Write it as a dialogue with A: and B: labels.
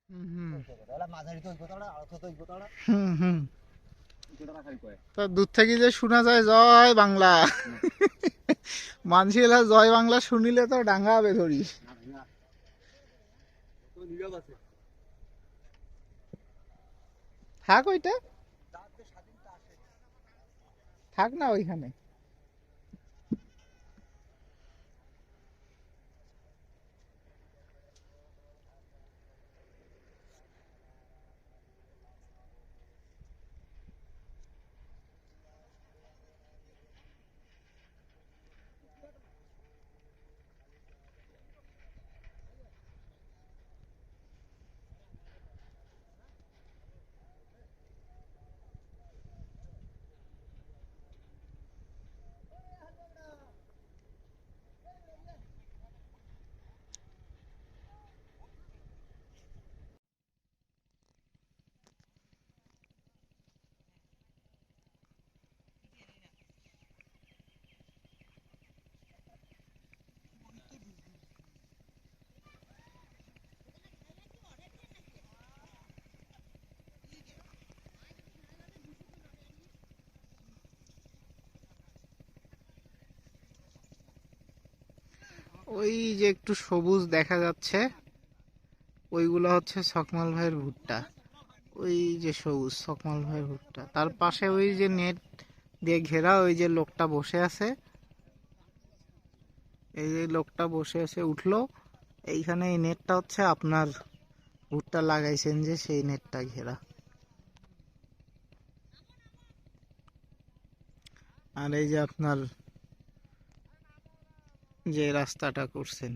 A: হুম
B: মাঝারি তো গোতাড়া আর তো গোতাড়া
A: হুম হুম।
B: গোতাড়া খালি কয়
A: তা দূর থেকে যে শোনা যায় জয় বাংলা, মানসিলা জয় বাংলা শুনিলে তো ডাঙ্গা হবে ধরি।
B: না না তো নীরব আছে
A: থাক ওইটা,
B: তার যে স্বাধীনতা আসে
A: থাক না ওইখানে। ওই যে একটু সবুজ দেখা যাচ্ছে, ওইগুলো হচ্ছে সকমাল ভাইয়ের ভুট্টা। ওই যে সবুজ সকমাল ভাইয়ের ভুট্টা, তার পাশে ওই যে নেট দিয়ে ঘেরা ওই যে লোকটা বসে আছে, এই যে লোকটা বসে আছে উঠলো, এইখানে এই নেটটা হচ্ছে আপনার ভুট্টা লাগাইছেন যে সেই নেটটা ঘেরা। আর এই যে আপনার যে রাস্তাটা করছেন